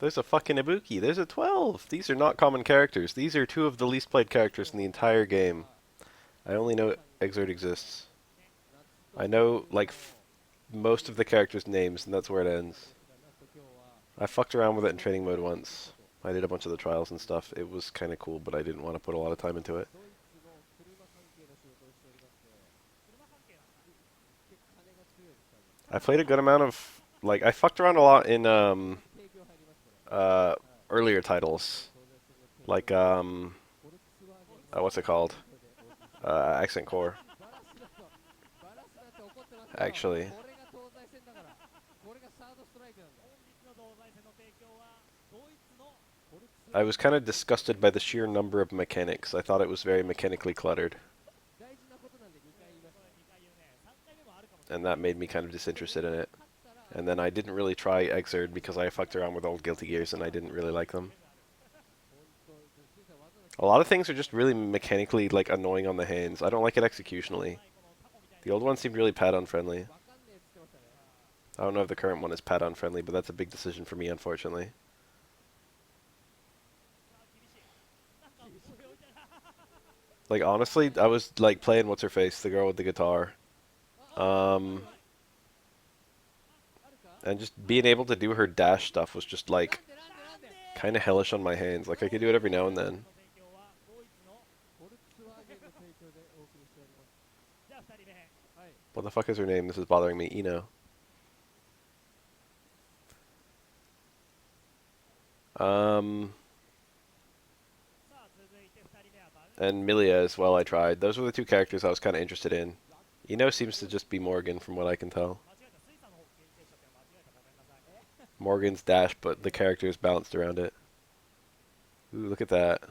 There's a fucking Ibuki. There's a 12. These are not common characters. These are two of the least played characters in the entire game. I only know Exert exists. I know, like, most of the characters' names, and that's where it ends. I fucked around with it in training mode once. I did a bunch of the trials and stuff. It was kind of cool, but I didn't want to put a lot of time into it. I played a good amount of, like, I fucked around a lot in uh, earlier titles, like what's it called? Accent Core. Actually, I was kind of disgusted by the sheer number of mechanics. I thought it was very mechanically cluttered, and that made me kind of disinterested in it. And then I didn't really try Exerd because I fucked around with old Guilty Gears and I didn't really like them. A lot of things are just really mechanically like annoying on the hands. I don't like it executionally. The old one seemed really pad-on friendly. I don't know if the current one is pad-on friendly, but that's a big decision for me, unfortunately. Like honestly, I was like playing what's her face, the girl with the guitar. Um, and just being able to do her dash stuff was just like kind of hellish on my hands. Like I could do it every now and then. What the fuck is her name? This is bothering me. Ino. Um, and Milia as well I tried. Those were the two characters I was kind of interested in. Ino seems to just be Morgan from what I can tell. Morgan's dash, but the character is balanced around it. Ooh, look at that.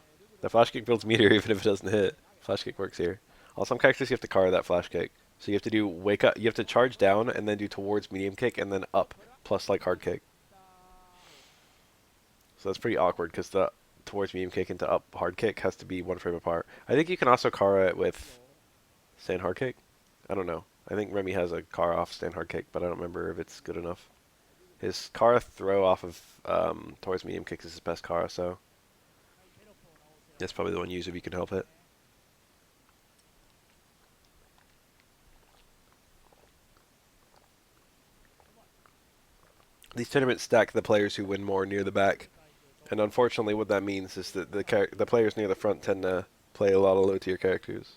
The flash kick builds meter even if it doesn't hit. Flash kick works here. On some characters you have to carry that flash kick. So you have to do wake up, you have to charge down and then do towards medium kick and then up plus like hard kick. So that's pretty awkward because the towards medium kick into up hard kick has to be one frame apart. I think you can also Kara it with stand hard kick. I don't know. I think Remy has a Kara off stand hard kick, but I don't remember if it's good enough. His Kara throw off of towards medium kick is his best Kara, so that's probably the one you use if you can help it. These tournaments stack the players who win more near the back, and unfortunately what that means is that the players near the front tend to play a lot of low tier characters.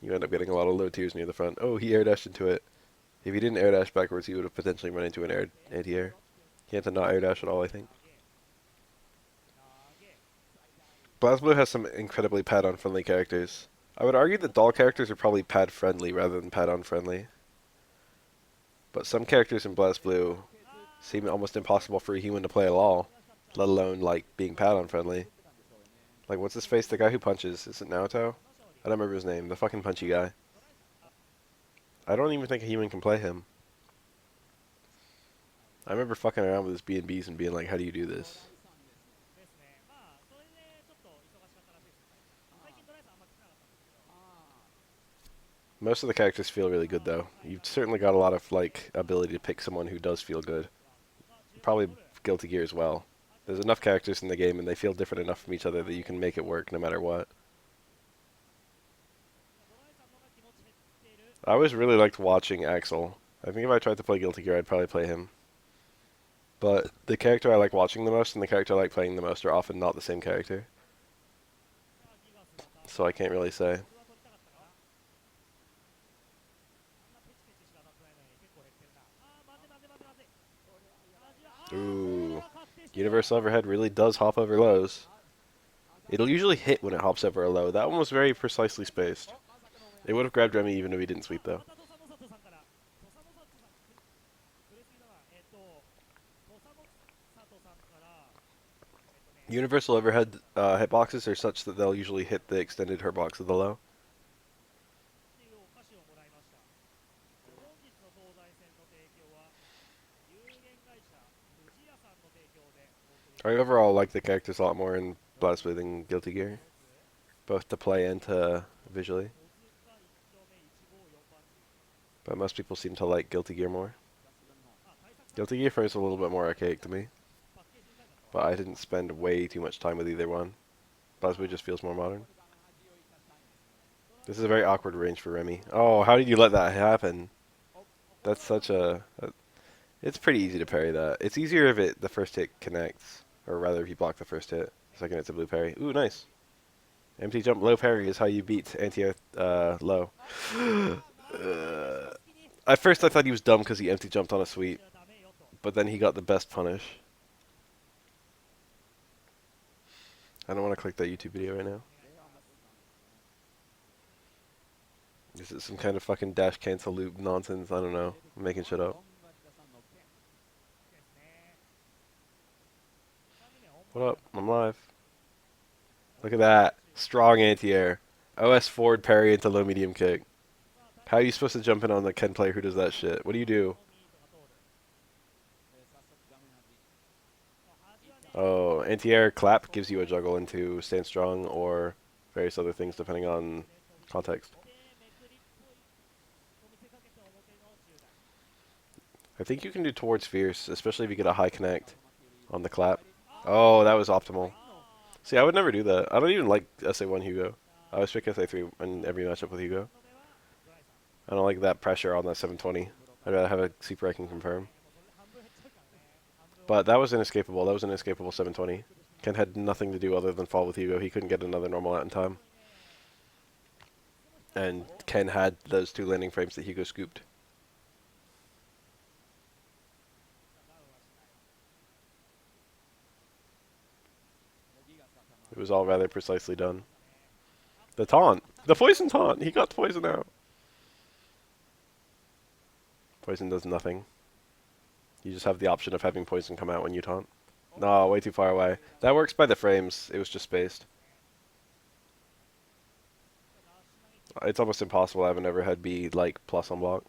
You end up getting a lot of low tiers near the front. Oh, he air dashed into it. If he didn't air dash backwards, he would have potentially run into an anti-air. He had to not air dash at all, I think. BlazBlue has some incredibly pad-on friendly characters. I would argue that doll characters are probably pad friendly rather than pad-on friendly. But some characters in BlazBlue seem almost impossible for a human to play at all, let alone like being pad-on friendly. Like what's his face? The guy who punches. Is it Naoto? I don't remember his name. The fucking punchy guy. I don't even think a human can play him. I remember fucking around with his B&Bs and being like, how do you do this? Most of the characters feel really good though. You've certainly got a lot of like ability to pick someone who does feel good. Probably Guilty Gear as well. There's enough characters in the game and they feel different enough from each other that you can make it work no matter what. I always really liked watching Axel. I think if I tried to play Guilty Gear, I'd probably play him. But the character I like watching the most and the character I like playing the most are often not the same character. So I can't really say. Ooh. Universal Overhead really does hop over lows. It'll usually hit when it hops over a low. That one was very precisely spaced. It would have grabbed Remy even if he didn't sweep though. Universal overhead hitboxes are such that they'll usually hit the extended hurtbox of the low. I overall like the characters a lot more in BlazBlue than Guilty Gear, both to play and to visually. But most people seem to like Guilty Gear more. Guilty Gear feels a little bit more archaic to me. but I didn't spend way too much time with either one. BlazBlue just feels more modern. This is a very awkward range for Remy. Oh, how did you let that happen? That's such a... It's pretty easy to parry that. It's easier if the first hit connects, or rather if you block the first hit. Second hit's a blue parry. Ooh, nice. Empty jump low parry is how you beat anti-air low. At first I thought he was dumb because he empty jumped on a sweep, but then he got the best punish. I don't want to click that YouTube video right now. Is it some kind of fucking dash cancel loop nonsense? I don't know. I'm making shit up. What up? I'm live. Look at that. Strong anti-air. OS forward parry into low medium kick. How are you supposed to jump in on the Ken player who does that shit? What do you do? Oh, anti-air clap gives you a juggle into stand strong or various other things depending on context. I think you can do towards fierce, especially if you get a high connect on the clap. Oh, that was optimal. See, I would never do that. I don't even like SA1 Hugo. I always pick SA3 in every matchup with Hugo. I don't like that pressure on that 720. I'd rather have a super I can confirm. But that was inescapable. That was an inescapable 720. Ken had nothing to do other than fall with Hugo. He couldn't get another normal out in time. And Ken had those two landing frames that Hugo scooped. It was all rather precisely done. The taunt! The poison taunt! He got poison out! Poison does nothing. You just have the option of having poison come out when you taunt. No, way too far away. That works by the frames. It was just spaced. It's almost impossible. I haven't ever had be like plus on block.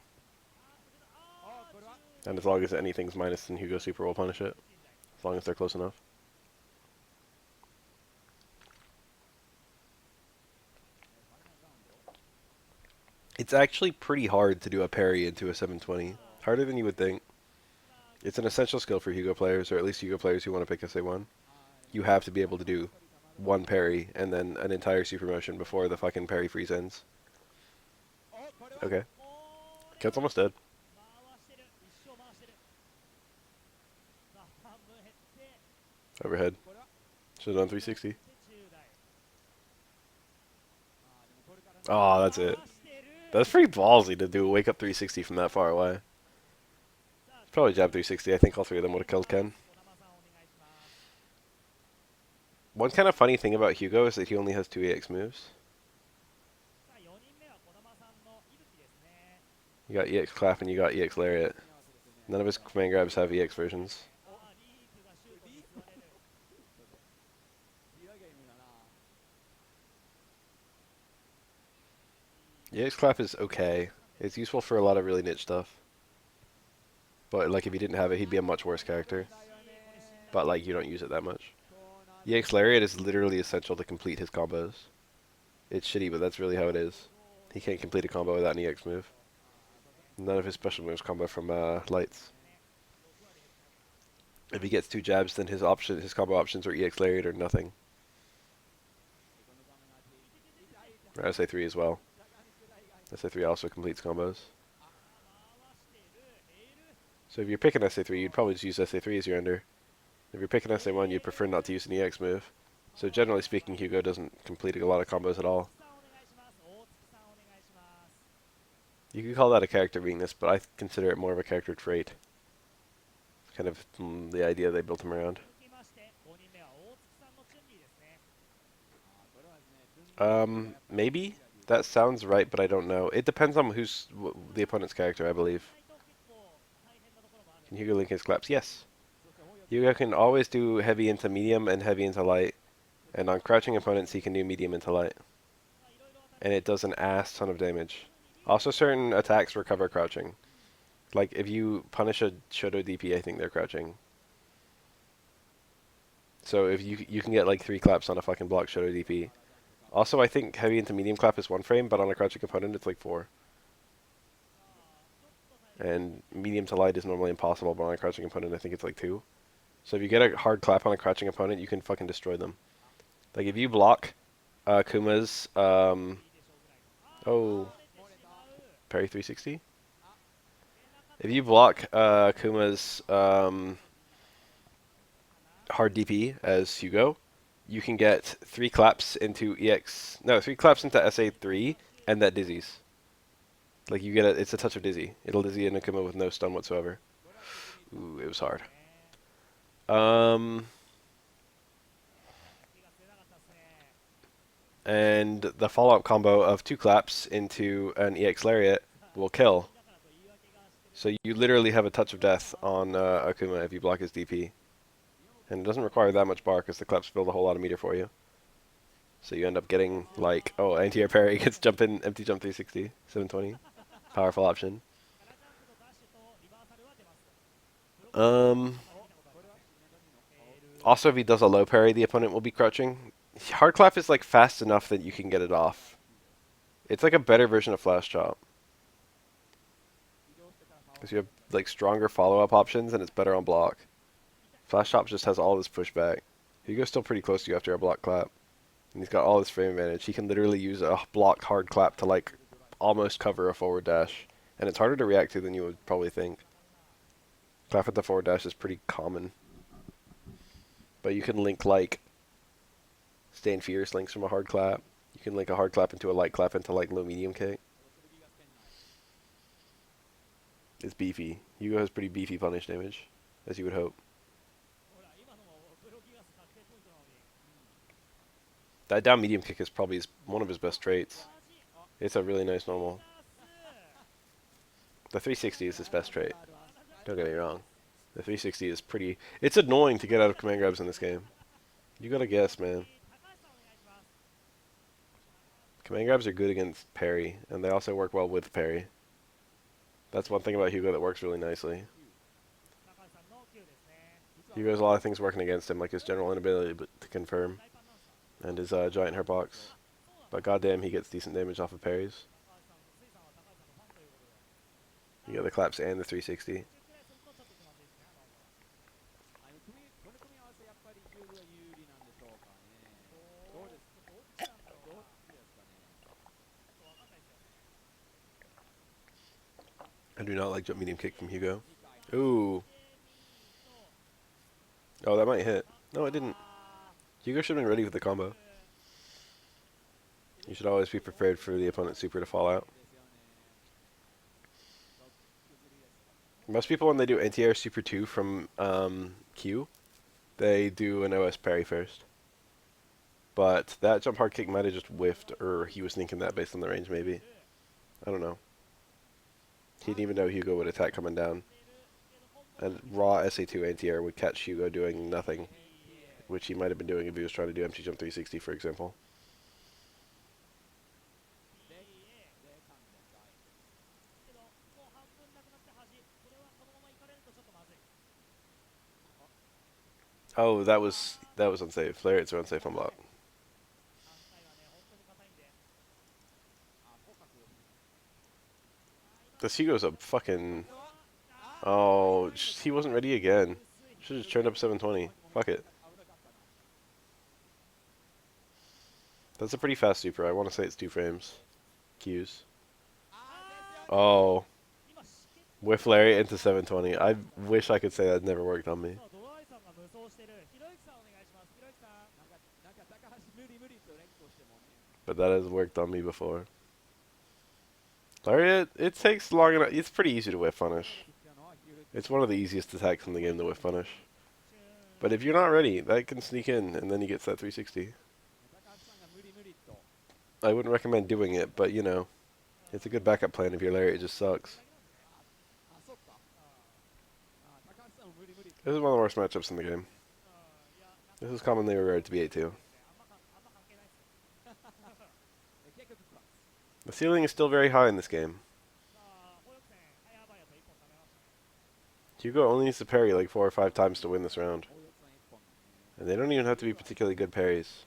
And as long as anything's minus, then Hugo Super will punish it. As long as they're close enough. It's actually pretty hard to do a parry into a 720. Harder than you would think. It's an essential skill for Hugo players, or at least Hugo players who want to pick SA1. You have to be able to do one parry and then an entire super motion before the fucking parry freeze ends. Okay. Ken's almost dead. Overhead. Should have done 360. Oh, that's it. That's pretty ballsy to do a wake up 360 from that far away. Probably jab 360. I think all three of them would have killed Ken. One kind of funny thing about Hugo is that he only has 2 EX moves. You got EX Clap and you got EX Lariat. None of his command grabs have EX versions. EX Clap is okay. It's useful for a lot of really niche stuff. But like if he didn't have it, he'd be a much worse character. But like you don't use it that much. EX Lariat is literally essential to complete his combos. It's shitty, but that's really how it is. He can't complete a combo without an EX move. None of his special moves combo from lights. If he gets 2 jabs, then his combo options are EX Lariat or nothing. Or SA3 as well. SA3 also completes combos. So if you're picking SA3, you'd probably just use SA3 as your ender. If you're picking SA1, you'd prefer not to use an EX move. So generally speaking, Hugo doesn't complete a lot of combos at all. You could call that a character weakness, but I consider it more of a character trait. It's kind of the idea they built him around. Maybe? That sounds right, but I don't know. It depends on who's the opponent's character, I believe. Can Hugo link his claps? Yes. Hugo can always do heavy into medium and heavy into light. And on crouching opponents, he can do medium into light. And it does an ass ton of damage. Also, certain attacks recover crouching. Like, if you punish a Shoto DP, I think they're crouching. So if you can get like 3 claps on a fucking block Shoto DP. Also, I think heavy into medium clap is 1 frame, but on a crouching opponent, it's like 4. And medium to light is normally impossible, but on a crouching opponent, I think it's like 2. So if you get a hard clap on a crouching opponent, you can fucking destroy them. Like if you block Kuma's oh Parry 360. If you block Kuma's hard DP as Hugo, you can get 3 claps into no, 3 claps into SA3 and that dizzies. Like you get it's a touch of dizzy. It'll dizzy an Akuma with no stun whatsoever. Ooh, it was hard. And the follow-up combo of 2 claps into an EX Lariat will kill. So you literally have a touch of death on Akuma if you block his DP. And it doesn't require that much bar because the claps build a whole lot of meter for you. So you end up getting like, oh, anti-air parry gets jump in, empty jump 360, 720. Powerful option. Also, if he does a low parry, the opponent will be crouching. Hard clap is like fast enough that you can get it off. It's like a better version of flash chop. Because you have like stronger follow-up options and it's better on block. Flash chop just has all this pushback. Hugo's still pretty close to you after a block clap. And he's got all this frame advantage. He can literally use a blocked hard clap to like almost cover a forward dash. And it's harder to react to than you would probably think. Clap at the forward dash is pretty common. But you can link like Stand Fierce links from a hard clap. You can link a hard clap into a light clap into like low medium kick. It's beefy. Hugo has pretty beefy punish damage, as you would hope. That down medium kick is probably one of his best traits. It's a really nice normal. The 360 is his best trait. Don't get me wrong. The 360 is pretty... It's annoying to get out of command grabs in this game. You gotta guess, man. Command grabs are good against Parry, and they also work well with Parry. That's one thing about Hugo that works really nicely. Hugo has a lot of things working against him, like his general inability to confirm, and his giant hurtbox. But goddamn, he gets decent damage off of parries. You got the claps and the 360. I do not like jump medium kick from Hugo. Ooh. Oh, that might hit. No, it didn't. Hugo should have been ready with the combo. You should always be prepared for the opponent's super to fall out. Most people, when they do anti-air super 2 from Q, they do an OS parry first. But that jump hard kick might have just whiffed, or he was thinking that based on the range, maybe. I don't know. He didn't even know Hugo would attack coming down. And raw SA2 anti-air would catch Hugo doing nothing, which he might have been doing if he was trying to do empty jump 360, for example. Oh, that was unsafe. Lariats are unsafe on block. This Hugo's a fucking... Oh, he wasn't ready again. Should have just turned up 720. Fuck it. That's a pretty fast super. I want to say it's 2 frames. Qs. Oh. Whiff Lariat into 720. I wish I could say that never worked on me. But that has worked on me before. Lariat, it takes long enough. It's pretty easy to whiff punish. It's one of the easiest attacks in the game to whiff punish. But if you're not ready, that can sneak in, and then he gets that 360. I wouldn't recommend doing it, but you know, it's a good backup plan if your Lariat just sucks. This is one of the worst matchups in the game. This is commonly regarded to be A2. The ceiling is still very high in this game. Hugo only needs to parry like 4 or 5 times to win this round. And they don't even have to be particularly good parries.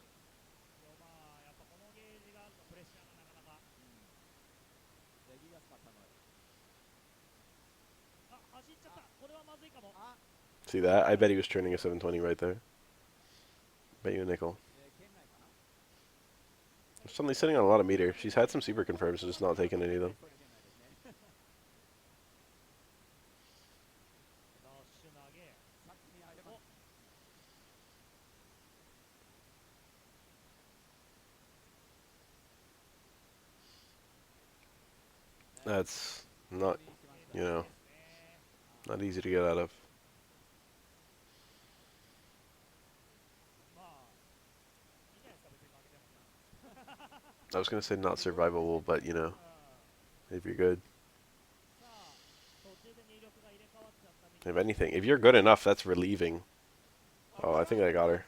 See that? I bet he was turning a 720 right there. Bet you a nickel. Suddenly sitting on a lot of meter. She's had some super confirms, just not taking any of them. That's not, you know, not easy to get out of. I was gonna say not survivable, but you know, if you're good. If anything, if you're good enough, that's relieving. Oh, I think I got her.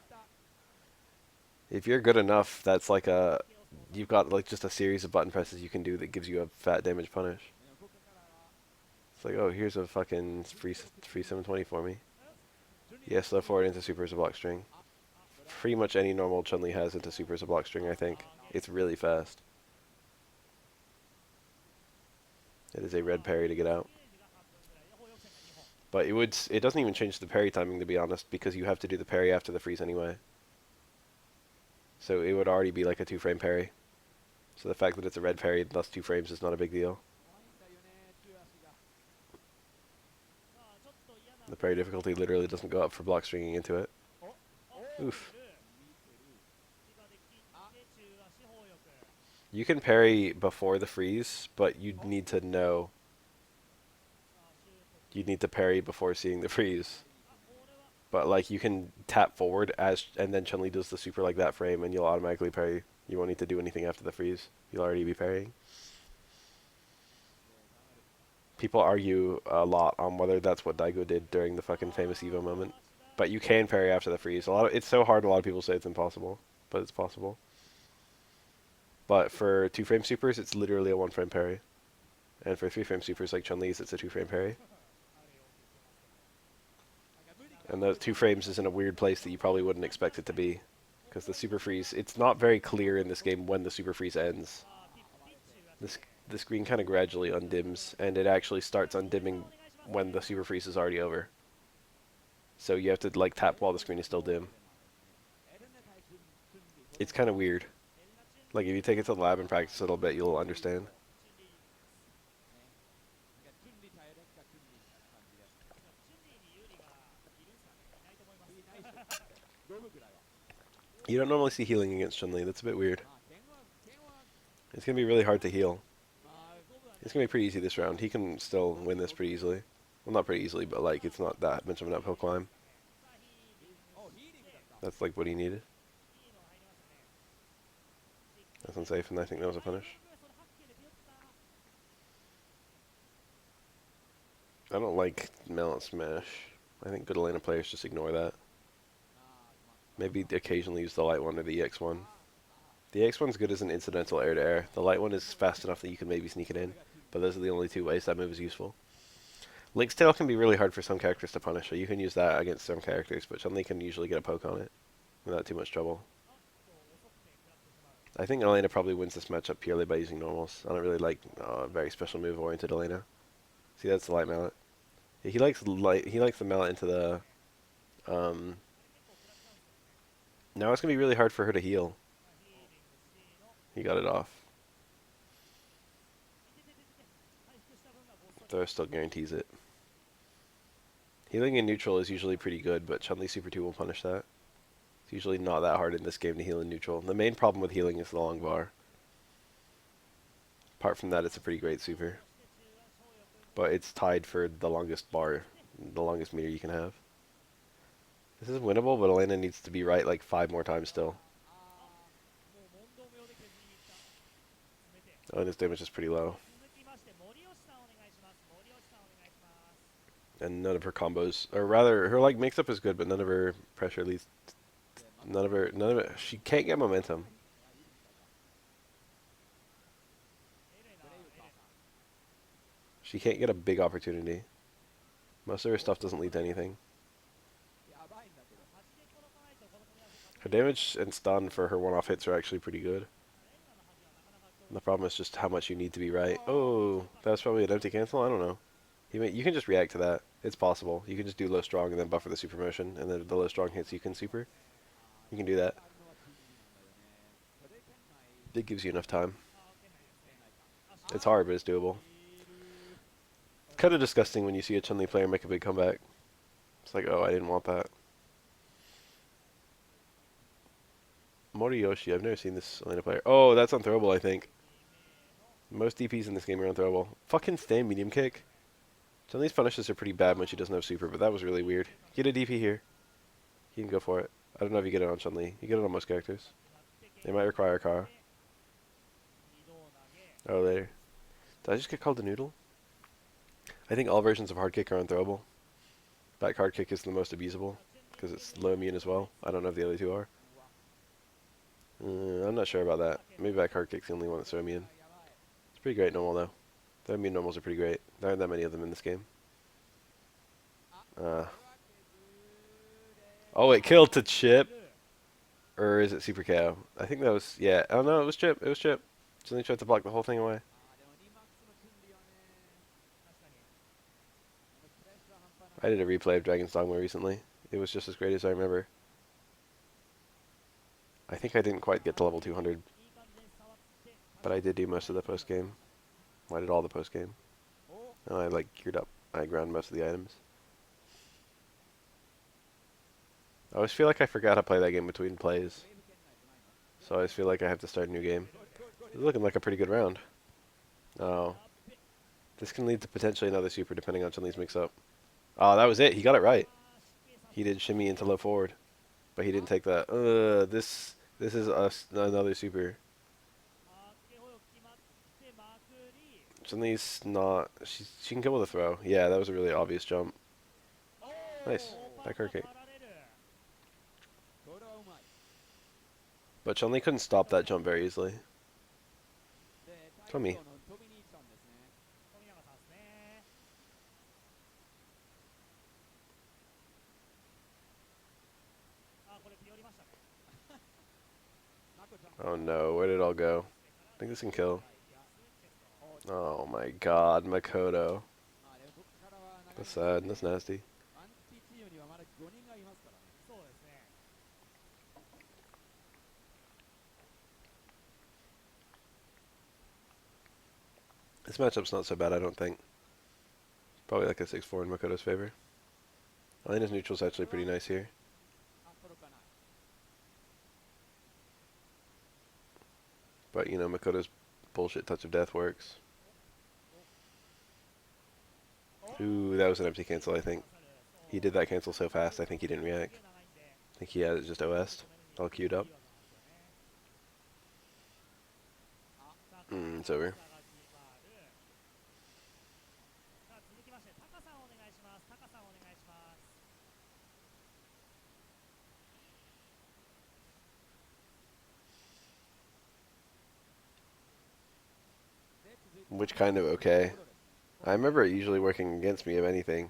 If you're good enough, that's like you've got like just a series of button presses you can do that gives you a fat damage punish. It's like, oh, here's a fucking free 720 for me. Yes, slow forward into super as a block string. Pretty much any normal Chun-Li has into super as a block string, I think. It's really fast. It is a red parry to get out. But it doesn't even change the parry timing, to be honest, because you have to do the parry after the freeze anyway. So it would already be like a 2-frame parry. So the fact that it's a red parry, thus 2 frames, is not a big deal. The parry difficulty literally doesn't go up for block stringing into it. Oof. You can parry before the freeze, but you'd need to know. You'd need to parry before seeing the freeze. But like you can tap forward and then Chun-Li does the super like that frame and you'll automatically parry. You won't need to do anything after the freeze. You'll already be parrying. People argue a lot on whether that's what Daigo did during the fucking famous Evo moment. But you can parry after the freeze. It's so hard, a lot of people say it's impossible. But it's possible. But for 2-frame supers, it's literally a 1-frame parry. And for 3-frame supers like Chun-Li's, it's a 2-frame parry. And the 2 frames is in a weird place that you probably wouldn't expect it to be. Because the super freeze, it's not very clear in this game when the super freeze ends. The screen kind of gradually undims, and it actually starts undimming when the super freeze is already over. So you have to like tap while the screen is still dim. It's kind of weird. Like if you take it to the lab and practice it a little bit, you'll understand. You don't normally see healing against Chun-Li. That's a bit weird. It's going to be really hard to heal. It's going to be pretty easy this round. He can still win this pretty easily. Well, not pretty easily, but like it's not that much of an uphill climb. That's like what he needed. That's unsafe, and I think that was a punish. I don't like Mallet Smash. I think good Elena players just ignore that. Maybe occasionally use the light one or the EX one. The EX one's good as an incidental air to air. The light one is fast enough that you can maybe sneak it in, but those are the only 2 ways that move is useful. Link's tail can be really hard for some characters to punish, so you can use that against some characters, but Chun-Li can usually get a poke on it without too much trouble. I think Elena probably wins this matchup purely by using normals. I don't really like very special move oriented Elena. See, that's the light mallet. He likes the mallet into the. Now it's gonna be really hard for her to heal. He got it off. Throw still guarantees it. Healing in neutral is usually pretty good, but Chun-Li Super 2 will punish that. It's usually not that hard in this game to heal in neutral. The main problem with healing is the long bar. Apart from that, it's a pretty great super. But it's tied for the longest bar, the longest meter you can have. This is winnable, but Elena needs to be right like 5 more times still. Elena's damage is pretty low. And none of her combos, or rather, her like mix-up is good, but none of her pressure leads. None of it. She can't get momentum. She can't get a big opportunity. Most of her stuff doesn't lead to anything. Her damage and stun for her one-off hits are actually pretty good. And the problem is just how much you need to be right. Oh, that was probably an empty cancel? I don't know. You can just react to that. It's possible. You can just do low strong and then buffer the super motion, and then if the low strong hits, you can super. You can do that. It gives you enough time. It's hard, but it's doable. Kind of disgusting when you see a Chun-Li player make a big comeback. It's like, oh, I didn't want that. Moriyoshi, I've never seen this Elena player. Oh, that's unthrowable, I think. Most DPs in this game are unthrowable. Fucking stand medium kick. Chun-Li's punishes are pretty bad when she doesn't have super, but that was really weird. Get a DP here. You can go for it. I don't know if you get it on Chun-Li. You get it on most characters. They might require a car. Oh, later. Did I just get called a noodle? I think all versions of hard kick are unthrowable. Back hard kick is the most abusable, because it's low immune as well. I don't know if the other two are. I'm not sure about that. Maybe back hard kick's the only one that's so immune. It's pretty great normal, though. The immune normals are pretty great. There aren't that many of them in this game. Oh, it killed to chip? Or is it super KO? I think that was, yeah. Oh no, it was chip. It was chip. So they tried to block the whole thing away. I did a replay of Dragon's Dogma recently. It was just as great as I remember. I think I didn't quite get to level 200. But I did do most of the post-game. Well, I did all the post-game. And I, like, geared up. I ground most of the items. I always feel like I forgot to play that game between plays. So I always feel like I have to start a new game. It's looking like a pretty good round. Oh. This can lead to potentially another super depending on Chun-Li's mix-up. Oh, that was it. He got it right. He did shimmy into low forward. But he didn't take that. This is another super. Chun-Li's not... She can kill with a throw. Yeah, that was a really obvious jump. Nice. Back her kick. But Chun-Li couldn't stop that jump very easily. Tommy. Oh no, where did it all go? I think this can kill. Oh my god, Makoto. That's sad, that's nasty. This matchup's not so bad, I don't think. Probably like a 6-4 in Makoto's favor. Elena's neutral's actually pretty nice here. But, you know, Makoto's bullshit touch of death works. Ooh, that was an empty cancel, I think. He did that cancel so fast, I think he didn't react. I think he had it just OS'd, all queued up. It's over. Which kind of okay. I remember it usually working against me, if anything.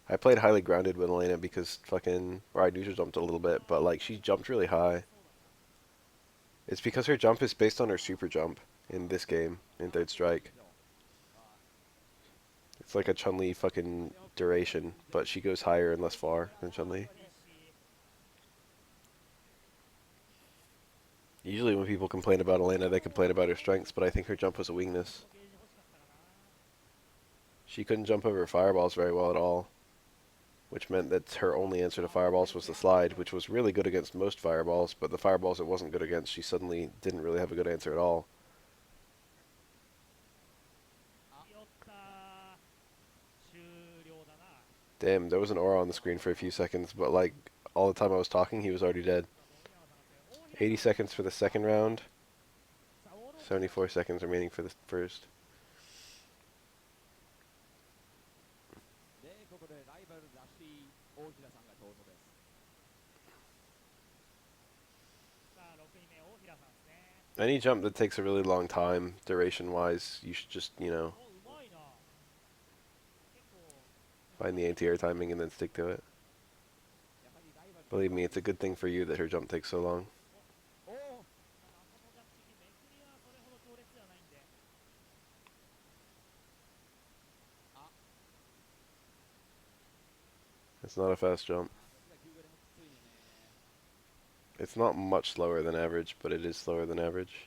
I played highly grounded with Elena because fucking... Or I neutral jumped a little bit, but like she jumped really high. It's because her jump is based on her super jump in this game, in Third Strike. It's like a Chun-Li fucking duration, but she goes higher and less far than Chun-Li. Usually when people complain about Elena, they complain about her strengths, but I think her jump was a weakness. She couldn't jump over fireballs very well at all, which meant that her only answer to fireballs was the slide, which was really good against most fireballs, but the fireballs it wasn't good against, she suddenly didn't really have a good answer at all. Damn, there was an aura on the screen for a few seconds, but like, all the time I was talking, he was already dead. 80 seconds for the second round. 74 seconds remaining for the first. Any jump that takes a really long time, duration-wise, you should just, you know, find the anti-air timing and then stick to it. Believe me, it's a good thing for you that her jump takes so long. not a fast jump. It's not much slower than average, but it is slower than average.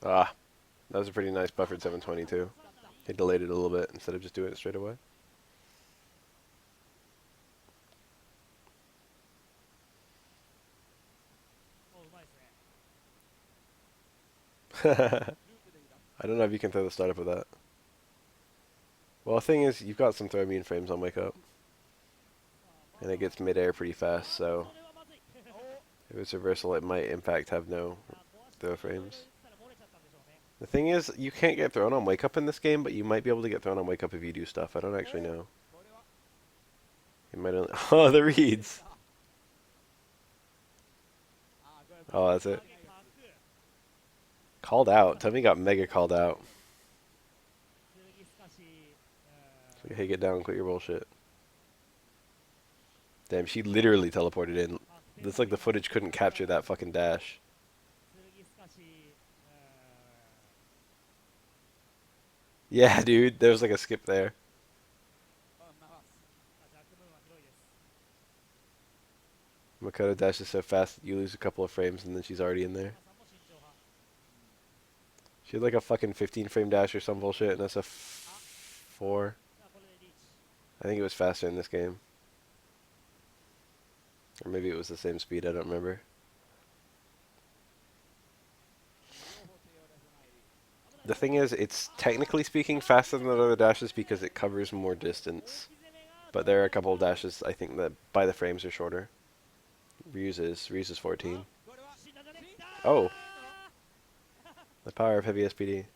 Ah, that was a pretty nice buffered 722. He delayed it a little bit instead of just doing it straight away. I don't know if you can throw the startup with that. Well, the thing is, you've got some throw immune frames on wake up. And it gets mid-air pretty fast, so if it's reversal, it might impact have no throw frames. The thing is, you can't get thrown on wake up in this game, but you might be able to get thrown on wake up if you do stuff. I don't actually know. You might only oh, the reads. Oh, that's it. Called out. Tommy got mega called out. So, hey, get down, quit your bullshit. Damn, she literally teleported in. It's like the footage couldn't capture that fucking dash. Yeah, dude, there was like a skip there. Makoto dashes so fast you lose a couple of frames and then she's already in there. She had like a fucking 15 frame dash or some bullshit in SF4. I think it was faster in this game. Or maybe it was the same speed, I don't remember. The thing is, it's technically speaking faster than the other dashes because it covers more distance. But there are a couple of dashes I think that by the frames are shorter. Ryu's is 14. Oh! The power of heavy SPD.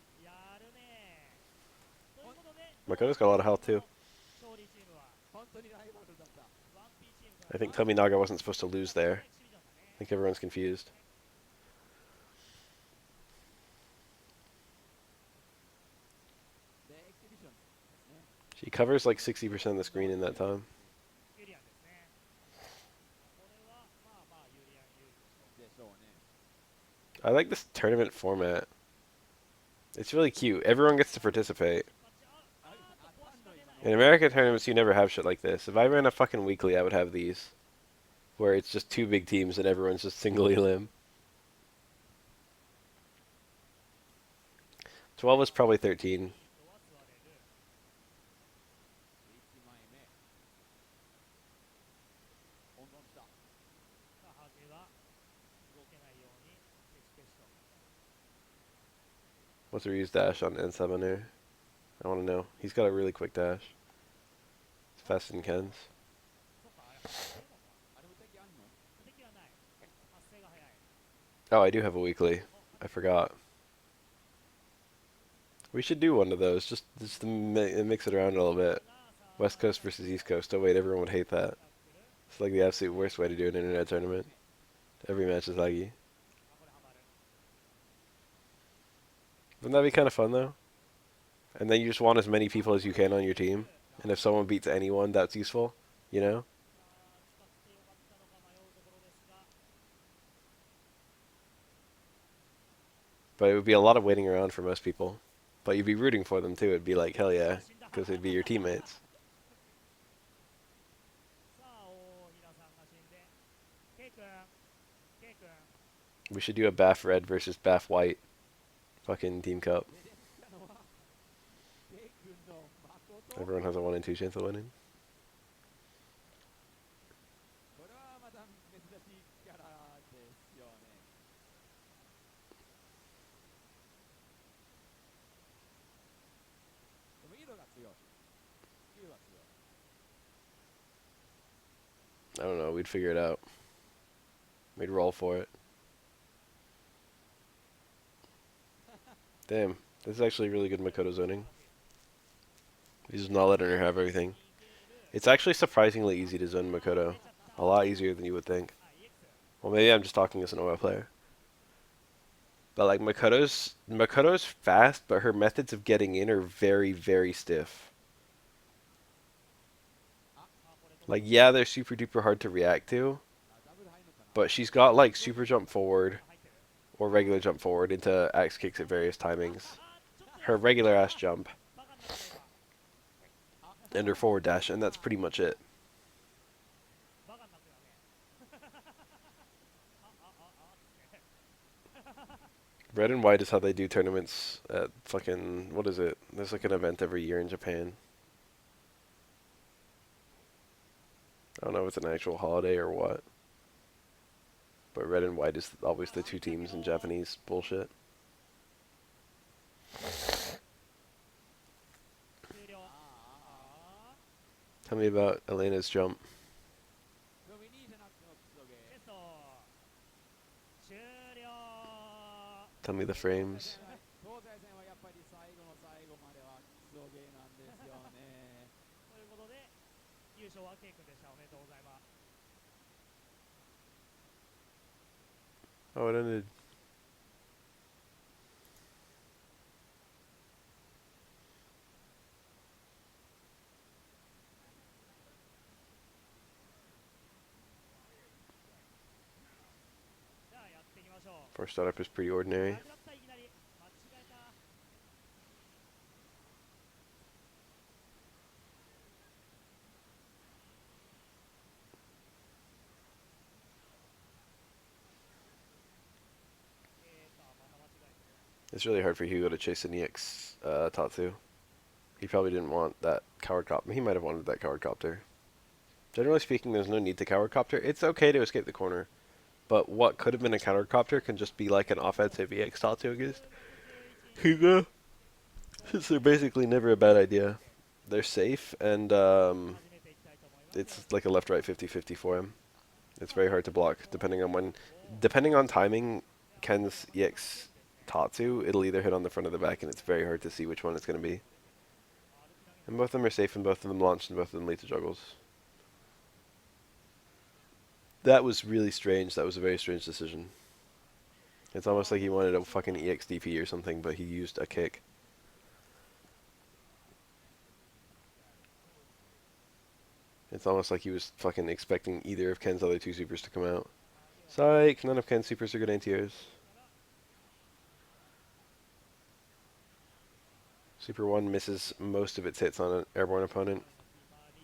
Makoto's got a lot of health too. I think Tominaga wasn't supposed to lose there. I think everyone's confused. She covers like 60% of the screen in that time. I like this tournament format. It's really cute. Everyone gets to participate. In American tournaments, you never have shit like this. If I ran a fucking weekly, I would have these. Where it's just two big teams and everyone's just single elim. 12 is probably 13. What's Ryu's dash on N7 here? I want to know. He's got a really quick dash. It's faster than Ken's. Oh, I do have a weekly. I forgot. We should do one of those, just to mix it around a little bit. West Coast versus East Coast. Oh wait, everyone would hate that. It's like the absolute worst way to do an internet tournament. Every match is laggy. Wouldn't that be kind of fun though? And then you just want as many people as you can on your team. And if someone beats anyone, that's useful. You know? But it would be a lot of waiting around for most people. But you'd be rooting for them too. It'd be like, hell yeah. Because it'd be your teammates. We should do a Baff Red versus Baff White fucking team cup. Everyone has a 1 in 2 chance of winning. I don't know, we'd figure it out. We'd roll for it. Damn, this is actually really good Makoto zoning. He's just not letting her have everything. It's actually surprisingly easy to zone Makoto. A lot easier than you would think. Well, maybe I'm just talking as an OL player. But like Makoto's fast, but her methods of getting in are very, very stiff. Like yeah, they're super duper hard to react to, but she's got like super jump forward or regular jump forward into axe kicks at various timings. Her regular ass jump and her forward dash, and that's pretty much it. Red and white is how they do tournaments at fucking, what is it? There's like an event every year in Japan. I don't know if it's an actual holiday or what. But red and white is always the two teams in Japanese bullshit. Tell me about Elena's jump. Tell me the frames. Oh, it ended. First startup is pretty ordinary. It's really hard for Hugo to chase an EX Tatsu. He probably didn't want that coward copter. He might have wanted that coward copter. Generally speaking, there's no need to coward copter. It's okay to escape the corner. But what could have been a counter copter can just be like an offensive EX Tatsu against Hugo. Since they're basically never a bad idea. They're safe, and it's like a left-right 50-50 for him. It's very hard to block, depending on timing, Ken's EX Tatsu, it'll either hit on the front or the back, and it's very hard to see which one it's going to be. And both of them are safe, and both of them launched, and both of them lead to juggles. That was really strange. That was a very strange decision. It's almost like he wanted a fucking EXDP or something, but he used a kick. It's almost like he was fucking expecting either of Ken's other two supers to come out. Psych, none of Ken's supers are good anti-airs. Super 1 misses most of its hits on an airborne opponent,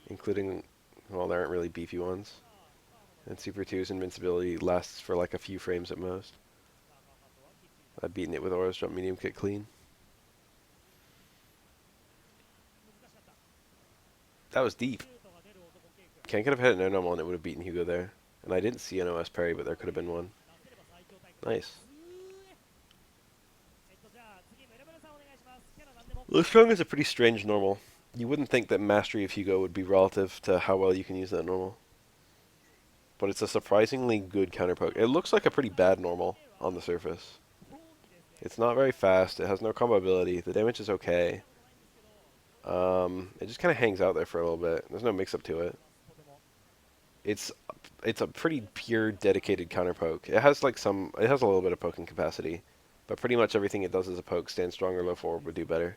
including, well, there aren't really beefy ones. And Super 2's invincibility lasts for like a few frames at most. I've beaten it with Aura's jump medium kick clean. That was deep. Ken could have hit an air normal and it would have beaten Hugo there. And I didn't see an OS parry, but there could have been one. Nice. Low strong is a pretty strange normal. You wouldn't think that mastery of Hugo would be relative to how well you can use that normal. But it's a surprisingly good counterpoke. It looks like a pretty bad normal on the surface. It's not very fast, it has no combo ability, the damage is okay. It just kind of hangs out there for a little bit. There's no mix-up to it. It's a pretty pure, dedicated counterpoke. It has it has a little bit of poking capacity, but pretty much everything it does as a poke, stand strong or low forward, would do better.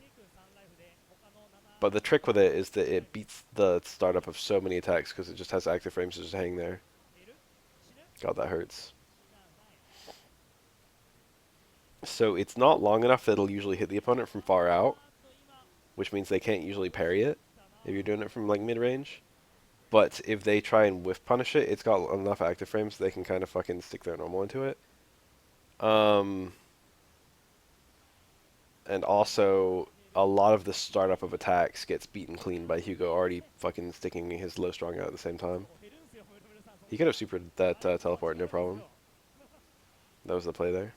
But the trick with it is that it beats the startup of so many attacks because it just has active frames just hang there. God, that hurts. So it's not long enough that it'll usually hit the opponent from far out, which means they can't usually parry it if you're doing it from like mid-range. But if they try and whiff punish it, it's got enough active frames so they can kind of fucking stick their normal into it. And also, a lot of the startup of attacks gets beaten clean by Hugo already fucking sticking his low strong out at the same time. He could have supered that teleport, no problem. That was the play there.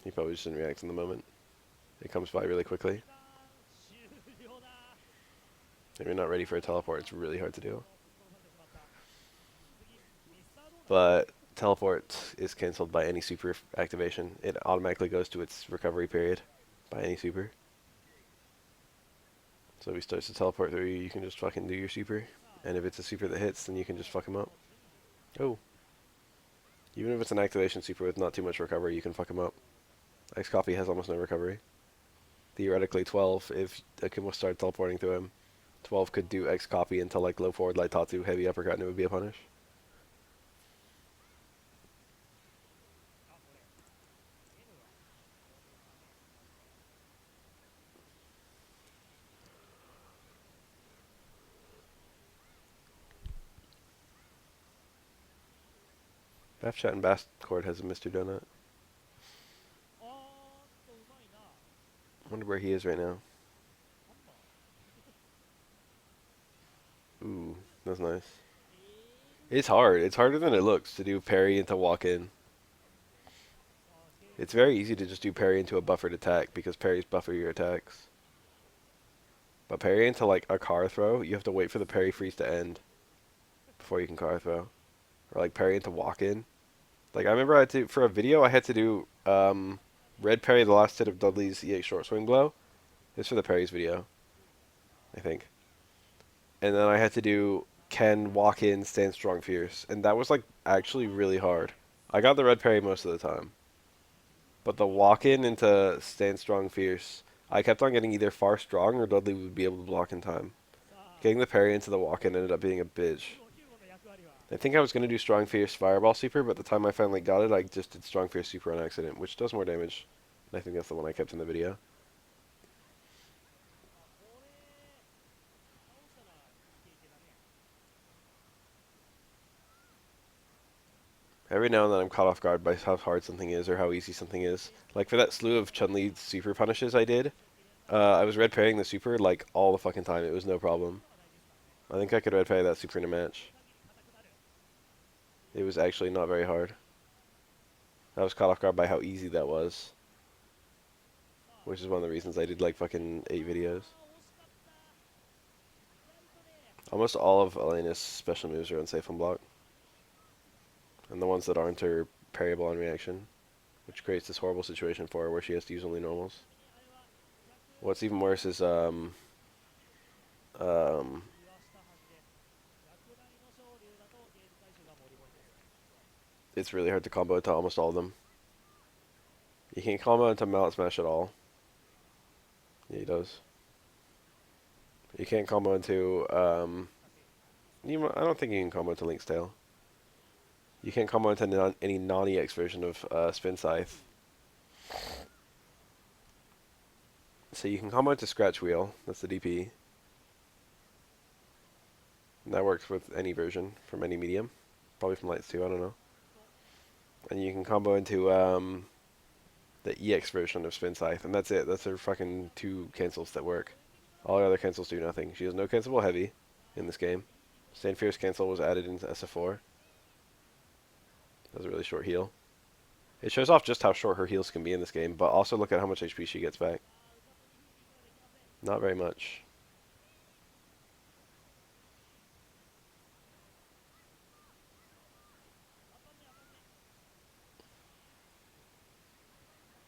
He probably just didn't react in the moment. It comes by really quickly. If you're not ready for a teleport, it's really hard to do. But teleport is cancelled by any super activation. It automatically goes to its recovery period by any super. So if he starts to teleport through you, you can just fucking do your super. And if it's a super that hits, then you can just fuck him up. Oh. Even if it's an activation super with not too much recovery, you can fuck him up. X copy has almost no recovery. Theoretically, 12 if Akuma started teleporting to him. 12 could do X copy until like low forward light Tatsu, heavy uppercut, and it would be a punish. Bath Chat and Bass Court has a Mr. Donut. Wonder where he is right now. Ooh, that's nice. It's hard. It's harder than it looks to do parry into walk in. It's very easy to just do parry into a buffered attack because parries buffer your attacks. But parry into like a car throw, you have to wait for the parry freeze to end before you can car throw. Or like parry into walk in. Like I remember I had to, for a video I had to do red parry the last hit of Dudley's EX short swing blow. This for the parries video, I think. And then I had to do Ken walk in, stand strong fierce. And that was like actually really hard. I got the red parry most of the time. But the walk in into stand strong fierce, I kept on getting either far strong or Dudley would be able to block in time. Getting the parry into the walk in ended up being a bitch. I think I was going to do strong fierce fireball super, but the time I finally got it, I just did strong fierce super on accident, which does more damage. And I think that's the one I kept in the video. Every now and then I'm caught off guard by how hard something is or how easy something is. Like for that slew of Chun-Li super punishes I did, I was red parrying the super like all the fucking time. It was no problem. I think I could red parry that super in a match. It was actually not very hard. I was caught off guard by how easy that was. Which is one of the reasons I did like fucking 8 videos. Almost all of Elena's special moves are unsafe on block. And the ones that aren't are parryable on reaction. Which creates this horrible situation for her where she has to use only normals. What's even worse is um, it's really hard to combo into almost all of them. You can't combo into Mallet Smash at all. Yeah, he does. You can't combo into I don't think you can combo into Link's Tail. You can't combo into any non-EX version of Spin Scythe. So you can combo into Scratch Wheel. That's the DP. And that works with any version from any medium. Probably from Lights too, I don't know. And you can combo into the EX version of Spin Scythe. And that's it. That's her fucking 2 cancels that work. All the other cancels do nothing. She has no cancelable heavy in this game. Stand Fierce cancel was added into SF4. That was a really short heal. It shows off just how short her heals can be in this game, but also look at how much HP she gets back. Not very much.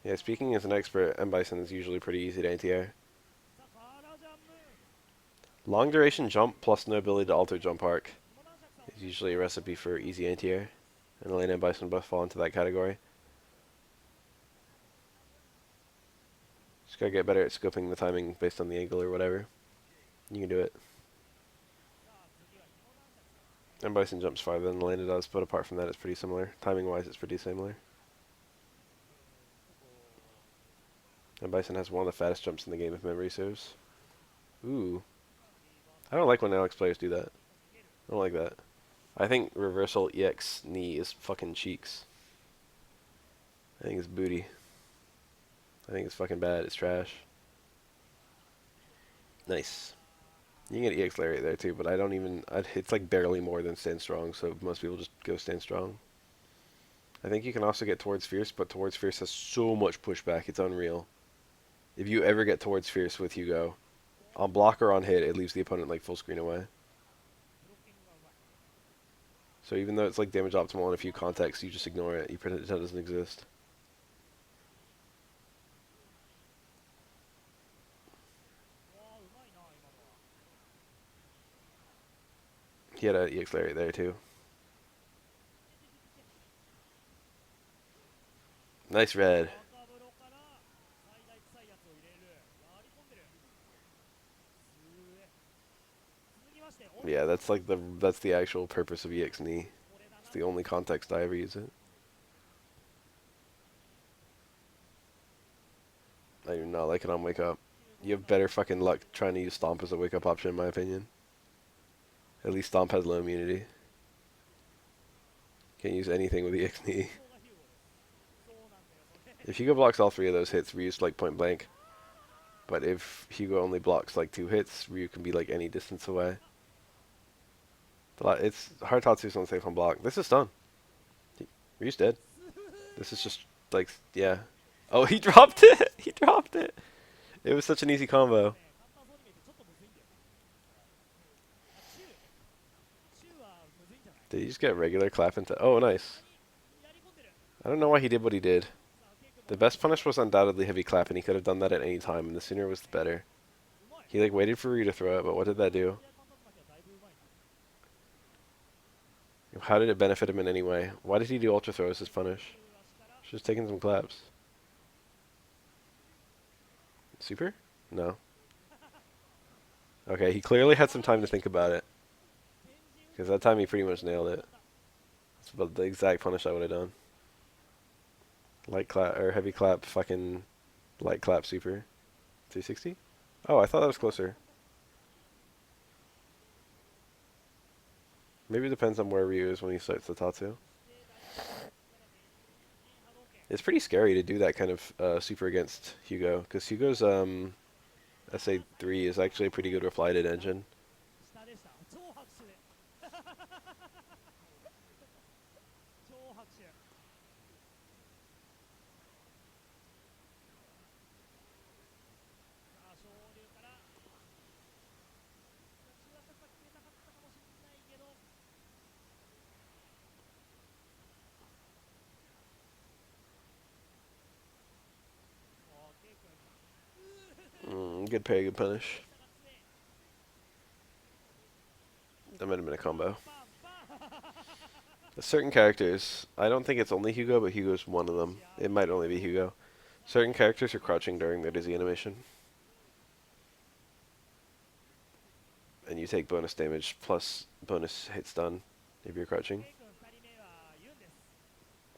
Yeah, speaking as an expert, M. Bison is usually pretty easy to anti-air. Long duration jump plus no ability to alter jump arc is usually a recipe for easy anti-air. And Elena and Bison both fall into that category. Just gotta get better at scoping the timing based on the angle or whatever. You can do it. And Bison jumps farther than Elena does, but apart from that, it's pretty similar. Timing-wise, it's pretty similar. And Bison has one of the fattest jumps in the game if memory serves. Ooh. I don't like when Alex players do that. I don't like that. I think reversal EX knee is fucking cheeks. I think it's booty. I think it's fucking bad. It's trash. Nice. You can get EX Lariat there too, but I don't even... it's like barely more than Stand Strong, so most people just go Stand Strong. I think you can also get towards Fierce, but towards Fierce has so much pushback, it's unreal. If you ever get towards Fierce with Hugo, on block or on hit, it leaves the opponent like full screen away. So even though it's like damage optimal in a few contexts, you just ignore it. You pretend it doesn't exist. He had an EX Lariat there too. Nice red. Yeah, that's like the actual purpose of EX knee. It's the only context I ever use it. I do not like it on wake up. You have better fucking luck trying to use Stomp as a wake up option, in my opinion. At least Stomp has low immunity. Can't use anything with EX knee. If Hugo blocks all three of those hits, Ryu's like point blank. But if Hugo only blocks like 2 hits, Ryu can be like any distance away. It's hard Tatsu's on safe on block. This is stun. Ryu's dead. This is just like, yeah. Oh, he dropped it! He dropped it! It was such an easy combo. Did he just get regular clap into... Oh, nice. I don't know why he did what he did. The best punish was undoubtedly heavy clap, and he could have done that at any time, and the sooner was the better. He like waited for Ryu to throw it, but what did that do? How did it benefit him in any way? Why did he do ultra throw as his punish? Should have taken some claps. Super? No. Okay, he clearly had some time to think about it. Because that time he pretty much nailed it. That's about the exact punish I would have done. Light clap, or heavy clap, fucking light clap super. 360? Oh, I thought that was closer. Maybe it depends on where Ryu is when he starts the Tatsu. It's pretty scary to do that kind of super against Hugo, because Hugo's SA3 is actually a pretty good reflighted engine. Good parry, good punish. That might have been a combo. Certain characters, I don't think it's only Hugo, but Hugo's one of them. It might only be Hugo. Certain characters are crouching during their dizzy animation. And you take bonus damage plus bonus hit stun if you're crouching.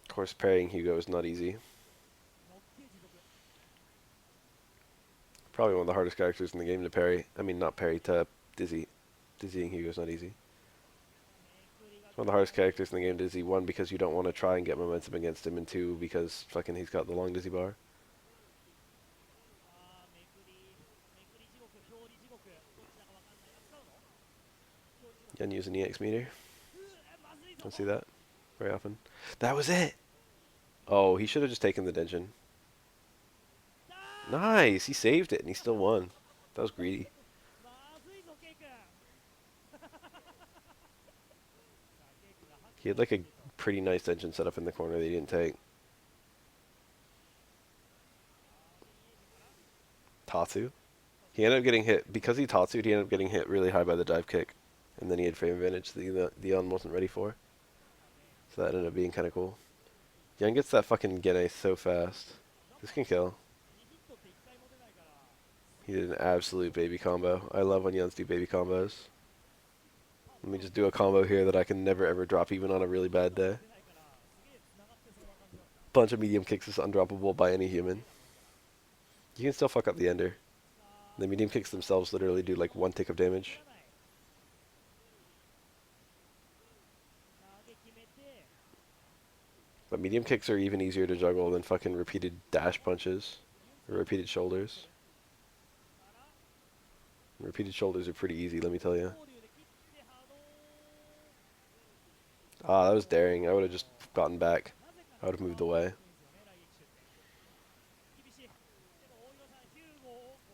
Of course, parrying Hugo is not easy. Probably one of the hardest characters in the game to parry. I mean, not parry, to dizzy. Dizzying Hugo's not easy. It's one of the hardest characters in the game to dizzy. One, because you don't want to try and get momentum against him, and two, because fucking he's got the long dizzy bar. Yen use an EX meter. Don't see that very often. That was it! Oh, he should have just taken the Denshin. Nice! He saved it and he still won. That was greedy. He had like a pretty nice Denshin set up in the corner that he didn't take. Tatsu. He ended up getting hit. Because he Tatsu'd, he ended up getting hit really high by the dive kick. And then he had frame advantage that the Yon wasn't ready for. So that ended up being kind of cool. Yen gets that fucking Gene so fast. This can kill. He did an absolute baby combo. I love when Yens do baby combos. Let me just do a combo here that I can never ever drop even on a really bad day. Bunch of medium kicks is undroppable by any human. You can still fuck up the ender. The medium kicks themselves literally do like 1 tick of damage. But medium kicks are even easier to juggle than fucking repeated dash punches. Or repeated shoulders. Repeated shoulders are pretty easy, let me tell you. Ah, that was daring. I would have just gotten back. I would have moved away.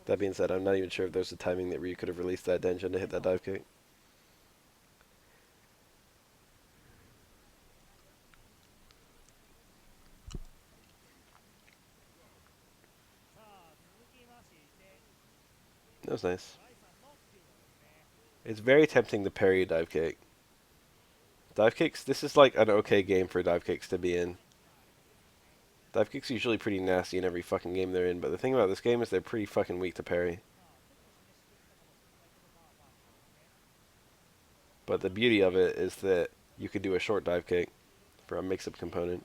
That being said, I'm not even sure if there's a timing that Ryu could have released that Denshin to hit that dive kick. That was nice. It's very tempting to parry a dive kick. Dive kicks, this is like an okay game for dive kicks to be in. Dive kicks are usually pretty nasty in every fucking game they're in, but the thing about this game is they're pretty fucking weak to parry. But the beauty of it is that you could do a short dive kick for a mix-up component,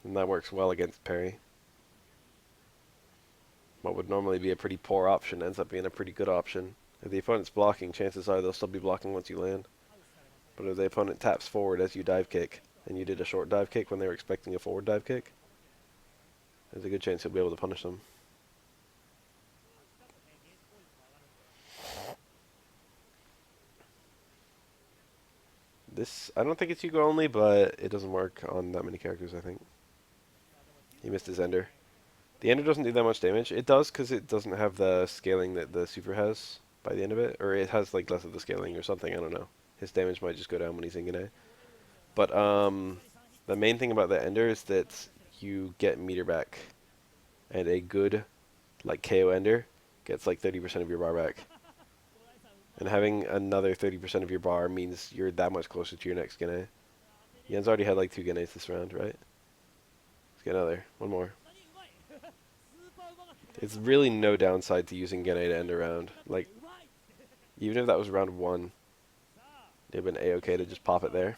and that works well against parry. What would normally be a pretty poor option ends up being a pretty good option. If the opponent's blocking, chances are they'll still be blocking once you land. But if the opponent taps forward as you dive kick, and you did a short dive kick when they were expecting a forward dive kick, there's a good chance you'll be able to punish them. This, I don't think it's Hugo only, but it doesn't work on that many characters, I think. He missed his ender. The ender doesn't do that much damage. It does because it doesn't have the scaling that the super has by the end of it. Or it has like less of the scaling or something, I don't know. His damage might just go down when he's in Gane. But the main thing about the ender is that you get meter back. And a good like KO ender gets like 30% of your bar back. And having another 30% of your bar means you're that much closer to your next Gane. Yen's already had like 2 Ganes this round, right? Let's get another. One more. It's really no downside to using Gane to end a round. Like, even if that was round 1, it'd have been A-okay to just pop it there.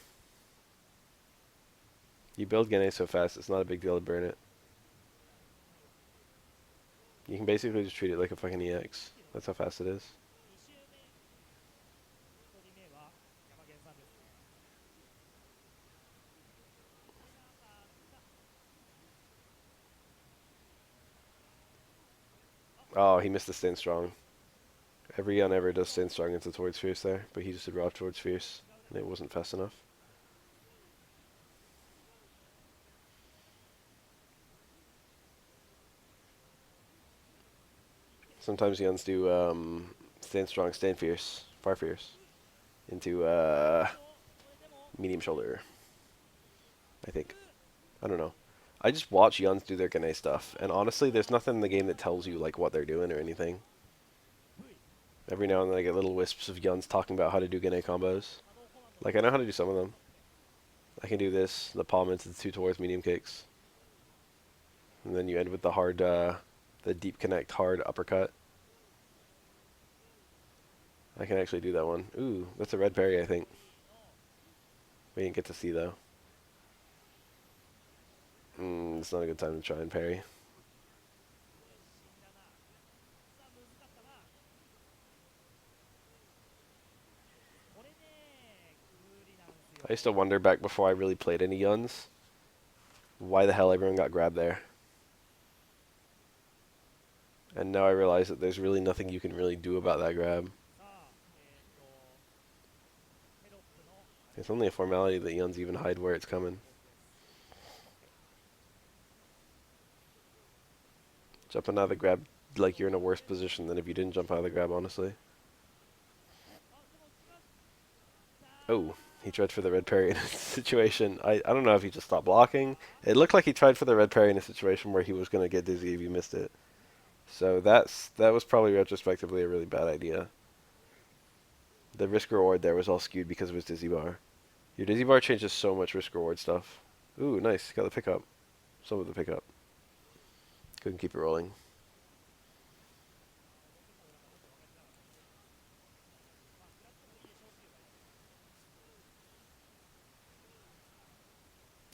You build Gane so fast, it's not a big deal to burn it. You can basically just treat it like a fucking EX. That's how fast it is. Oh, he missed the stand strong. Every Yon ever does stand strong into towards Fierce there, but he just did raw towards Fierce, and it wasn't fast enough. Sometimes Yons do stand strong, stand fierce, far fierce, into medium shoulder, I think. I don't know. I just watch Yuns do their Gane stuff, and honestly, there's nothing in the game that tells you like what they're doing or anything. Every now and then I get little wisps of Yuns talking about how to do Gane combos. Like, I know how to do some of them. I can do this, the palm into the 2 towards medium kicks. And then you end with the hard, the deep connect hard uppercut. I can actually do that one. Ooh, that's a red parry, I think. We didn't get to see, though. It's not a good time to try and parry. I used to wonder back before I really played any Yuns, why the hell everyone got grabbed there. And now I realize that there's really nothing you can really do about that grab. It's only a formality that Yuns even hide where it's coming. Jumping out of the grab, like you're in a worse position than if you didn't jump out of the grab, honestly. Oh, he tried for the red parry in a situation. I don't know if he just stopped blocking. It looked like he tried for the red parry in a situation where he was going to get dizzy if he missed it. So that was probably retrospectively a really bad idea. The risk reward there was all skewed because of his dizzy bar. Your dizzy bar changes so much risk reward stuff. Ooh, nice. Got the pickup. Some of the pickup. Couldn't keep it rolling.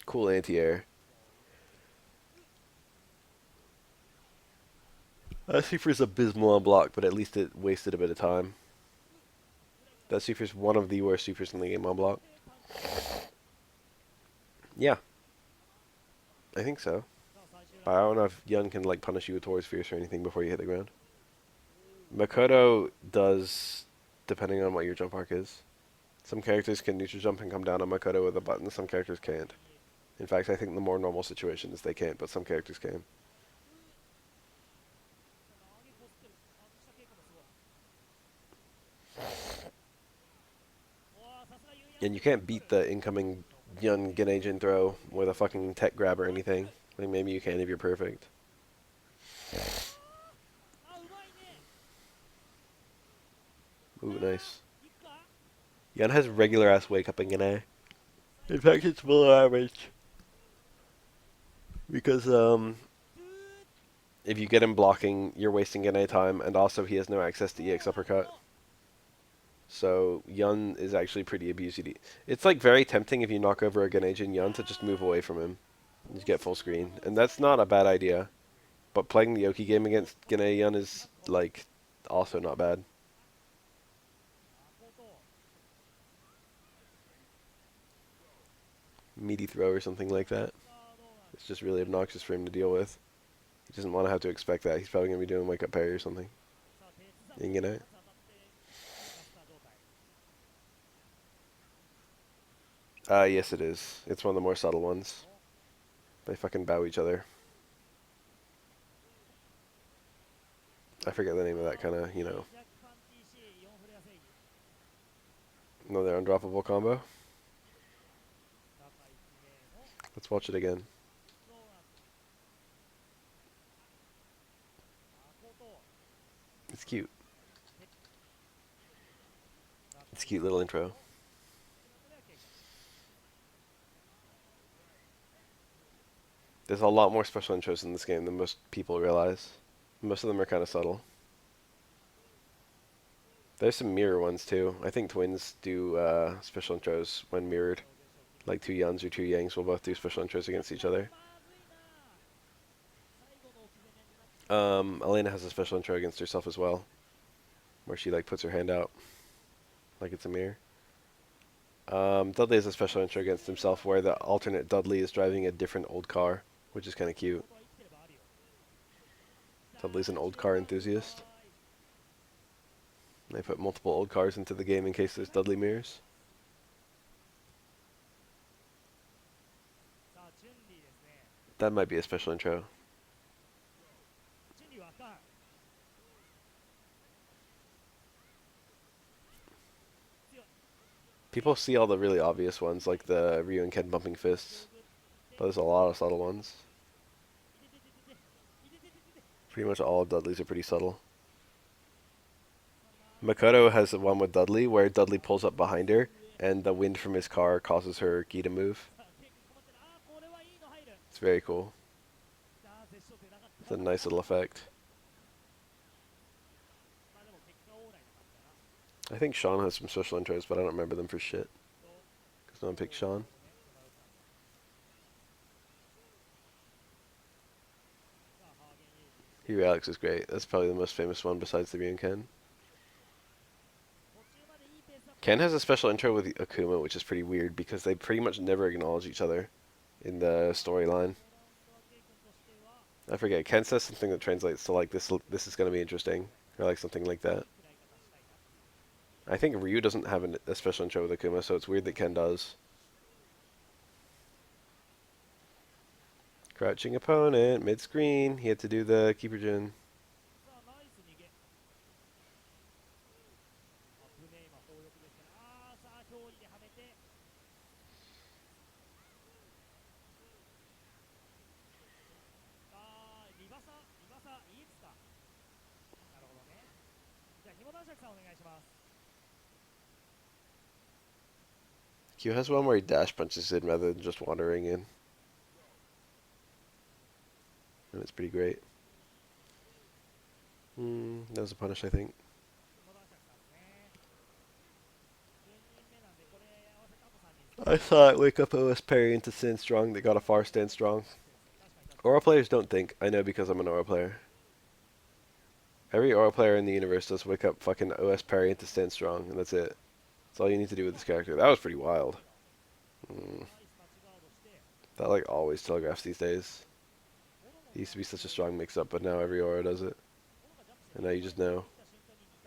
Cool anti-air. That Super's abysmal on block, but at least it wasted a bit of time. That Super's one of the worst Supers in the game on block. Yeah. I think so. But I don't know if Yun can like punish you with Taurus Fierce or anything before you hit the ground. Makoto does, depending on what your jump arc is. Some characters can neutral jump and come down on Makoto with a button, some characters can't. In fact, I think the more normal situation is they can't, but some characters can. And you can't beat the incoming Yun Genajin throw with a fucking tech grab or anything. Like maybe you can if you're perfect. Ooh, nice. Yun has regular ass wake up in Gane. In fact, it's below average. Because if you get him blocking, you're wasting NA time, and also he has no access to EX uppercut. So Yun is actually pretty abused. It's like very tempting if you knock over a Ganejin Yun to just move away from him. You get full screen, and that's not a bad idea. But playing the Oki game against Gane Yun is like also not bad. Meaty throw or something like that. It's just really obnoxious for him to deal with. He doesn't want to have to expect that. He's probably going to be doing wake up parry or something. You get it? Yes it is. It's one of the more subtle ones. They fucking bow each other. I forget the name of that kind of, another undroppable combo. Let's watch it again. It's cute. It's a cute little intro. There's a lot more special intros in this game than most people realize. Most of them are kind of subtle. There's some mirror ones too. I think twins do special intros when mirrored. Like two Yuns or two Yangs will both do special intros against each other. Elena has a special intro against herself as well, where she like puts her hand out like it's a mirror. Dudley has a special intro against himself where the alternate Dudley is driving a different old car, which is kind of cute. Dudley's an old car enthusiast. They put multiple old cars into the game in case there's Dudley mirrors. That might be a special intro. People see all the really obvious ones, like the Ryu and Ken bumping fists, but there's a lot of subtle ones. Pretty much all of Dudley's are pretty subtle. Makoto has the one with Dudley, where Dudley pulls up behind her, and the wind from his car causes her gi to move. It's very cool. It's a nice little effect. I think Sean has some special intros, but I don't remember them for shit. Because no one picked Sean. Hero Alex is great. That's probably the most famous one besides the Ryu and Ken. Ken has a special intro with Akuma, which is pretty weird because they pretty much never acknowledge each other in the storyline. I forget. Ken says something that translates to like this is going to be interesting, or like something like that. I think Ryu doesn't have a special intro with Akuma, so it's weird that Ken does. Crouching opponent, mid-screen. He had to do the keeper Jin. Q has one where he dash punches in rather than just wandering in. And it's pretty great. That was a punish, I think. I thought wake up OS parry into stand strong that got a far stand strong. Aura players don't think. I know because I'm an Aura player. Every Aura player in the universe does wake up fucking OS parry into stand strong, and that's it. That's all you need to do with this character. That was pretty wild. That like always telegraphs these days. It used to be such a strong mix-up, but now every Aura does it. And now you just know.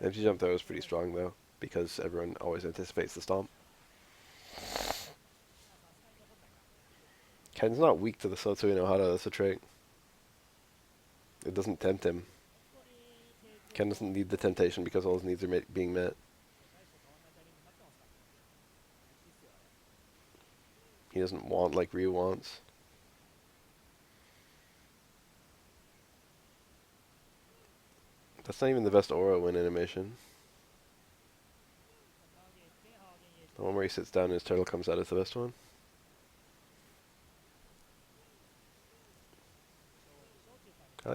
Empty jump though is pretty strong though, because everyone always anticipates the stomp. Ken's not weak to the Sotsui no Hara, that's a trait. It doesn't tempt him. Ken doesn't need the temptation because all his needs are being met. He doesn't want like Ryu wants. That's not even the best Aura win animation. The one where he sits down and his turtle comes out is the best one.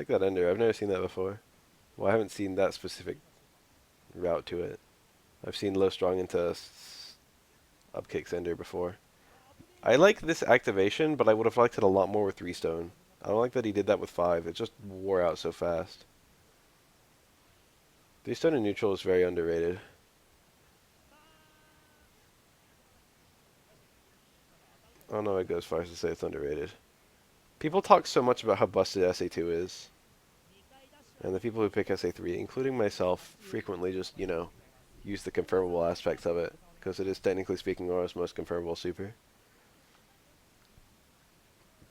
like that ender. I've never seen that before. Well, I haven't seen that specific route to it. I've seen low strong into up kicks ender before. I like this activation, but I would have liked it a lot more with 3 stone. I don't like that he did that with 5. It just wore out so fast. 3 stone in neutral is very underrated. I don't know if I'd go as far as to say it's underrated. People talk so much about how busted SA2 is. And the people who pick SA3, including myself, frequently just, use the confirmable aspects of it. Because it is, technically speaking, Aura's most confirmable super.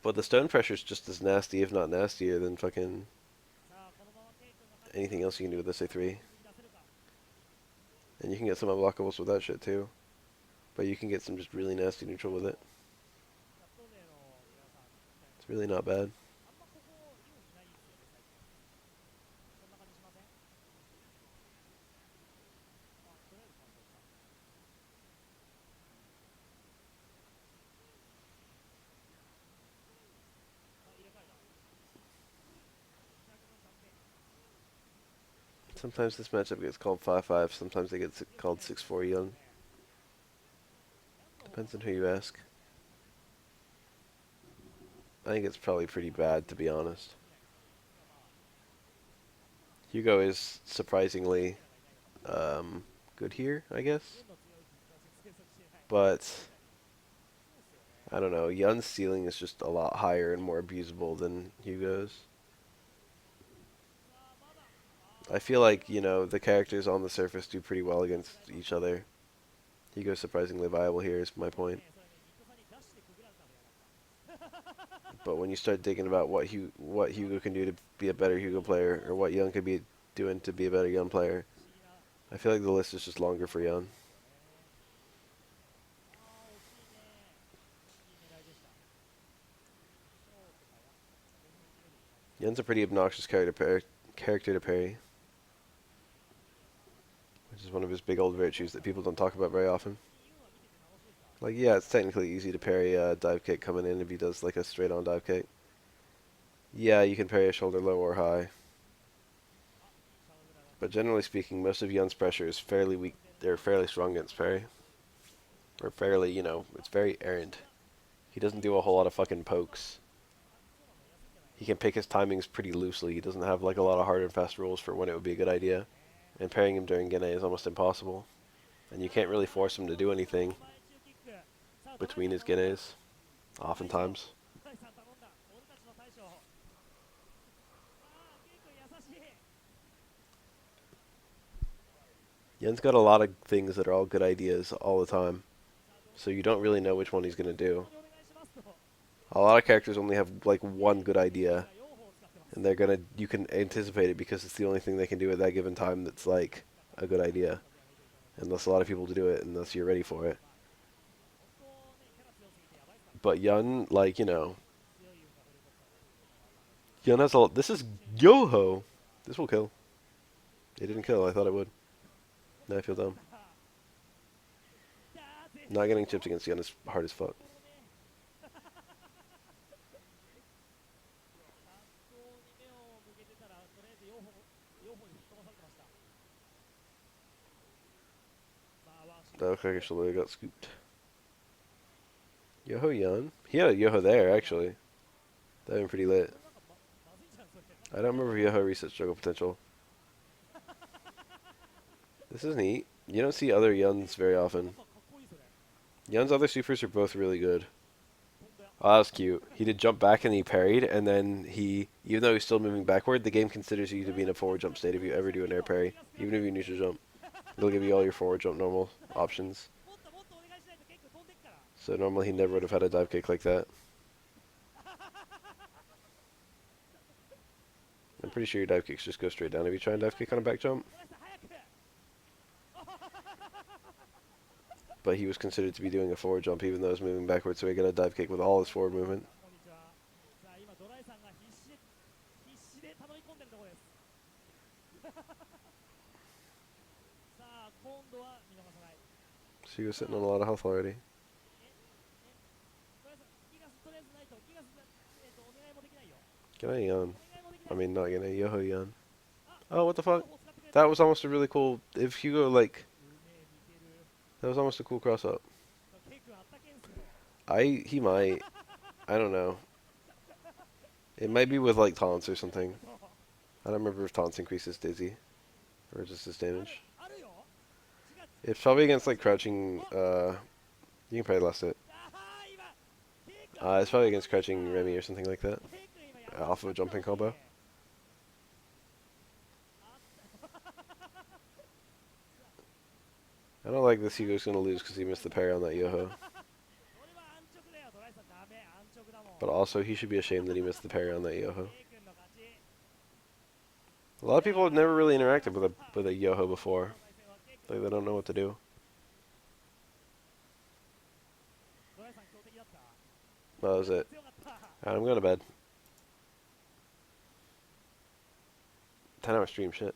But the stone pressure is just as nasty, if not nastier, than fucking anything else you can do with SA3. And you can get some unblockables with that shit too. But you can get some just really nasty neutral with it. It's really not bad. Sometimes this matchup gets called 5-5, sometimes it gets called 6-4 young. Depends on who you ask. I think it's probably pretty bad, to be honest. Hugo is surprisingly good here, I guess. But I don't know. Yun's ceiling is just a lot higher and more abusable than Hugo's. I feel like, the characters on the surface do pretty well against each other. Hugo's surprisingly viable here is my point. But when you start digging about what Hugo can do to be a better Hugo player, or what Yun could be doing to be a better Yun player, I feel like the list is just longer for Yun. Yun's a pretty obnoxious character to parry, which is one of his big old virtues that people don't talk about very often. Like, yeah, it's technically easy to parry a dive kick coming in if he does like a straight-on dive kick. Yeah, you can parry a shoulder low or high. But generally speaking, most of Yun's pressure is fairly weak. They're fairly strong against parry. Or fairly, it's very errant. He doesn't do a whole lot of fucking pokes. He can pick his timings pretty loosely. He doesn't have like a lot of hard and fast rules for when it would be a good idea. And parrying him during Gene is almost impossible. And you can't really force him to do anything between his Genes, oftentimes. Yen's got a lot of things that are all good ideas all the time. So you don't really know which one he's going to do. A lot of characters only have like one good idea. And you can anticipate it because it's the only thing they can do at that given time that's like a good idea. Unless a lot of people do it, unless you're ready for it. But Yun, like, Yun has a lot. This is Yo-Ho! This will kill. It didn't kill, I thought it would. Now I feel dumb. Not getting chipped against Yun is hard as fuck. Okay, so got scooped. Yo-Ho Yun? He had a Yo-Ho there, actually. That would been pretty lit. I don't remember Yo-Ho reset struggle potential. This is neat. You don't see other Yuns very often. Yun's other supers are both really good. Oh, that was cute. He did jump back and he parried, and then even though he's still moving backward, the game considers you to be in a forward jump state if you ever do an air parry. Even if you neutral jump. It'll give you all your forward jump normal options. So normally he never would have had a dive kick like that. I'm pretty sure your dive kicks just go straight down if you try and dive kick on a back jump. But he was considered to be doing a forward jump even though he was moving backwards, so he got a dive kick with all his forward movement. So he was sitting on a lot of health already. Get on. I mean, not gonna Yoho Yan. Oh, what the fuck? That was almost a really cool. If Hugo like, that was almost a cool cross up. He might. I don't know. It might be with like taunts or something. I don't remember if taunts increases dizzy or just his damage. It's probably against like crouching. You can probably last it. It's probably against crouching Remy or something like that. Off of a jumping combo. I don't like this Hugo's gonna lose because he missed the parry on that Yoho. But also, he should be ashamed that he missed the parry on that Yoho. A lot of people have never really interacted with a Yoho before. Like, they don't know what to do. That was it. Alright, I'm going to bed. 10-hour stream, shit.